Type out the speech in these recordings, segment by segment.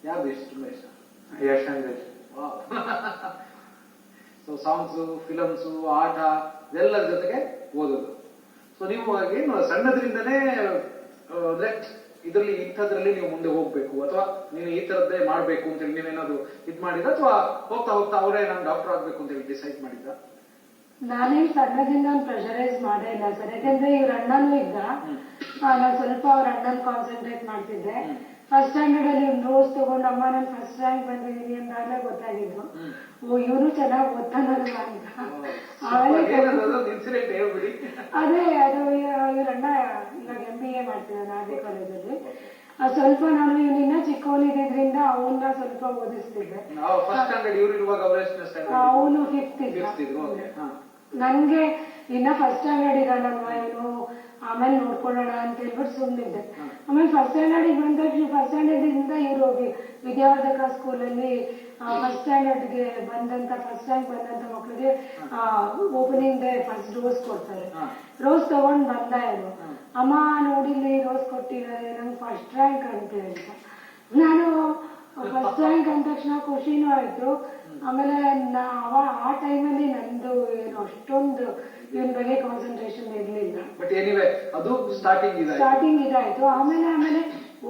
ಯಾವ್ದು ಇಷ್ಟ ತುಂಬಾ ಇಷ್ಟ? ಯಶ್ ಅಂದ್ರೆ ಸೊ ಸಾಂಗ್ಸ್, ಫಿಲಮ್ಸ್, ಆಟ ಇದೆಲ್ಲರ ಜೊತೆಗೆ ಓದೋದು. ಸೊ ನೀವು ಏನು ಸಣ್ಣದ್ರಿಂದನೇ ಅಂದ್ರೆ ಇದರಲ್ಲಿ ಇಂಥದ್ರಲ್ಲಿ ನೀವು ಮುಂದೆ ಹೋಗ್ಬೇಕು ಅಥವಾ ನೀನು ಈ ತರದ್ದೇ ಮಾಡ್ಬೇಕು ಅಂತ ಹೇಳಿ ನೀವೇನಾದ್ರು ಇದ್ ಮಾಡಿದ ಅಥವಾ ಹೋಗ್ತಾ ಹೋಗ್ತಾ ಅವರೇ ನಾನು ಡಾಕ್ಟರ್ ಆಗ್ಬೇಕು ಅಂತ ಹೇಳಿ ಡಿಸೈಡ್ ಮಾಡಿದ್ದ? ನಾನೇನ್ ಸಣ್ಣದಿಂದ ಪ್ರೆಷರೈಸ್ ಮಾಡೇ ಇಲ್ಲ ಸರ್. ಯಾಕಂದ್ರೆ ಇವ್ರ ಅಣ್ಣನೂ ಇದ್ದ, ನಾನು ಸ್ವಲ್ಪ ಅವ್ರ ಅಣ್ಣನ್ ಕಾನ್ಸಂಟ್ರೇಟ್ ಮಾಡ್ತಿದ್ದೆ. ಫಸ್ಟ್ ಸ್ಟ್ಯಾಂಡರ್ಡ್ ಅಲ್ಲಿ ನೋಟ್ಸ್ ತಗೊಂಡು ಅಮ್ಮ ನಾನು ಫಸ್ಟ್ ರ್ಯಾಂಕ್ ಬಂದಿದ್ದೀನಿ ಅಂದಾಗಲೇ ಗೊತ್ತಾಗಿದ್ದು ಓ ಇವನು ಚೆನ್ನಾಗಿ ಓದ್ತಾನಲ್ವಾ ಅಂತ. ಅದೇ ಅದು ಇವ್ರ ಅಣ್ಣ ಇವಾಗ MBA ಮಾಡ್ತಿದ್ದಾನೆ ಆರ್ವಿ ಕಾಲೇಜಲ್ಲಿ. ಸ್ವಲ್ಪ ನಾನು ಇವನಿನ್ನ ಚಿಕ್ಕವನಿದ್ರಿಂದ ಅವನ್ನ ಸ್ವಲ್ಪ ಓದಿಸ್ತಿದ್ದೆ. ಅವನು 5th ಇದ್ದ. ನನ್ಗೆ ಇನ್ನ ಫಸ್ಟ್ ಸ್ಟ್ಯಾಂಡರ್ಡ್ ಇರಲ್ಲಲ್ವಾ ಇವನು, ಆಮೇಲೆ ನೋಡ್ಕೊಳ್ಳೋಣ ಅಂತ ಹೇಳ್ಬಿಟ್ಟು ಸುಮ್ಮನಿದ್ದೆ. ಆಮೇಲೆ ಫಸ್ಟ್ ಸ್ಟ್ಯಾಂಡರ್ಡ್ ಬಂದ ಫಸ್ಟ್ ಸ್ಟ್ಯಾಂಡರ್ಡ್ ಇಂದ ಇವರು ವಿದ್ಯಾವರ್ಧಕ ಸ್ಕೂಲಲ್ಲಿ ಫಸ್ಟ್ ಸ್ಟ್ಯಾಂಡರ್ಡ್ಗೆ ಬಂದಂತ ಫಸ್ಟ್ ರ್ಯಾಂಕ್ ಬಂದಂತ ಮಕ್ಕಳಿಗೆ ಓಪನಿಂಗ್ ಡೇ ಫಸ್ಟ್ ರೋಸ್ ಕೊಡ್ತಾರೆ. ರೋಸ್ ತಗೊಂಡ್ ಬಂದ ಇವನು, ಅಮ್ಮ ನೋಡಿಲ್ಲಿ ರೋಸ್ ಕೊಟ್ಟಿದ್ದಾರೆ ನಂಗೆ ಫಸ್ಟ್ ರ್ಯಾಂಕ್ ಅಂತ ಅಂತ. ನಾನು ಫಸ್ಟ್ ರ್ಯಾಂಕ್ ಅಂದ ತಕ್ಷಣ ಖುಷಿನೂ ಆಯ್ತು. ಆಮೇಲೆ ಆ ಟೈಮಲ್ಲಿ ನಂದು ಏನು ಅಷ್ಟೊಂದು ಇವನ್ ಬಗ್ಗೆ ಕಾನ್ಸಂಟ್ರೇಷನ್ ಇರ್ಲಿಲ್ಲ. ಅದು ಸ್ಟಾರ್ಟಿಂಗ್ ಇದಾಯ್ತು. ಆಮೇಲೆ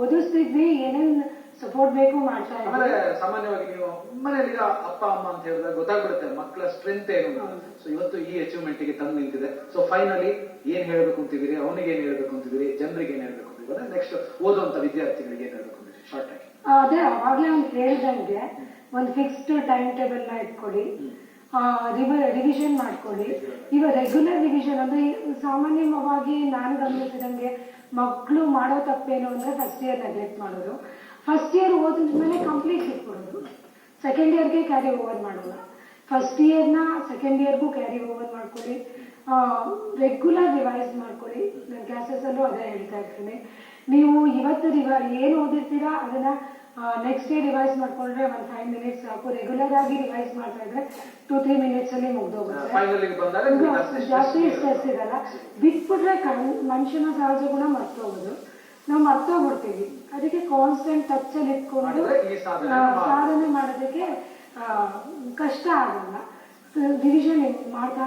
ಓದಿಸ್ತಿದ್ವಿ, ಏನೇನ್ ಸಪೋರ್ಟ್ ಬೇಕು ಮಾಡ್ತಾ ಇದ್ವಿ. ಸಾಮಾನ್ಯವಾಗಿ ನೀವು ಮನೆಯಲ್ಲಿ ಅಪ್ಪ ಅಮ್ಮ ಅಂತ ಹೇಳಿದಾಗ ಗೊತ್ತಾಗ್ಬಿಡುತ್ತೆ ಮಕ್ಕಳ ಸ್ಟ್ರೆಂತ್ ಏನು. ಸೊ ಇವತ್ತು ಈ ಅಚೀವ್ಮೆಂಟ್ ಗೆ ತಂದು ನಿಂತಿದೆ. ಸೊ ಫೈನಲಿ ಏನ್ ಹೇಳ್ಬೇಕು ಅಂತಿದ್ದೀರಿ, ಅವನಿಗೆ ಏನ್ ಹೇಳ್ಬೇಕು ಅಂತಿದ್ದೀರಿ, ಜನರಿಗೆ ಏನ್ ಹೇಳ್ಬೇಕು ಅಂತಿದ್ದೀರಿ, ನೆಕ್ಸ್ಟ್ ಓದುವಂತ ವಿದ್ಯಾರ್ಥಿಗಳಿಗೆ ಏನ್ ಹೇಳ್ಬೇಕು ಅಂತಿದ್ದೀರಿ ಶಾರ್ಟ್ ಆಗಿ? ಅದೇ ಅವಾಗ್ಲೇ ಅವ್ನು ಹೇಳಿದಂಗೆ ಒಂದು ಫಿಕ್ಸ್ಡ್ ಟೈಮ್ ಟೇಬಲ್ ನ ಇಟ್ಕೊಳ್ಳಿ, ರಿವಿಷನ್ ಮಾಡ್ಕೊಳ್ಳಿ. ಇವಾಗ ರೆಗ್ಯುಲರ್ ರಿವಿಷನ್ ಅಂದ್ರೆ ಸಾಮಾನ್ಯವಾಗಿ ನಾನು ಗಮನಿಸಿದಂಗೆ ಮಕ್ಕಳು ಮಾಡೋ ತಪ್ಪೇನು ಅಂದ್ರೆ ಫಸ್ಟ್ ಇಯರ್ ನೆಗ್ಲೆಕ್ಟ್ ಮಾಡೋದು. ಫಸ್ಟ್ ಇಯರ್ ಓದಿದ್ಮೇಲೆ ಕಂಪ್ಲೀಟ್ ಇಟ್ಕೊಡೋದು, ಸೆಕೆಂಡ್ ಇಯರ್ಗೆ ಕ್ಯಾರಿ ಓವರ್ ಮಾಡೋಲ್ಲ. ಫಸ್ಟ್ ಇಯರ್ನ ಸೆಕೆಂಡ್ ಇಯರ್ಗೂ ಕ್ಯಾರಿ ಓವರ್ ಮಾಡ್ಕೊಳ್ಳಿ, ರೆಗ್ಯುಲರ್ ರಿವೈಸ್ ಮಾಡ್ಕೊಳ್ಳಿ. ನನ್ನ ಕ್ಲಾಸಸ್ ಅಲ್ಲೂ ಅದೇ ಹೇಳ್ತಾ ಇರ್ತೀನಿ. ನೀವು ಇವತ್ತು ಏನು ಓದಿರ್ತೀರಾ ಅದನ್ನ ನೆಕ್ಸ್ಟ್ ಡೇ ರಿವೈಸ್ ಮಾಡ್ಕೊಂಡ್ರೆ ಒಂದು 5 minutes ಸಾಕು. ರೆಗ್ಯುಲರ್ ಆಗಿ ರಿವೈಸ್ ಮಾಡ್ತಾ ಇದ್ರೆ 2-3 minutes ಅಲ್ಲಿ ಮುಗ್ದೋಗುತ್ತೆ, ಜಾಸ್ತಿ ಸ್ಟ್ರೆಸ್ ಇರಲ್ಲ. ಬಿಟ್ಬಿಟ್ರೆ ಮನುಷ್ಯನ ಸಹಜ ಗುಣ ಮರ್ತೋಗೋದು, ನಾವು ಮರ್ತೋಗ್ಬಿಡ್ತೀವಿ. ಅದಕ್ಕೆ ಕಾನ್ಸ್ಟೆಂಟ್ ಟಚ್ ಅಲ್ಲಿ ಇಟ್ಕೊಂಡು ಸಾಧನೆ ಮಾಡೋದಕ್ಕೆ ಕಷ್ಟ ಆಗಲ್ಲ. ರಿವಿಷನ್ ಮಾಡ್ತಾ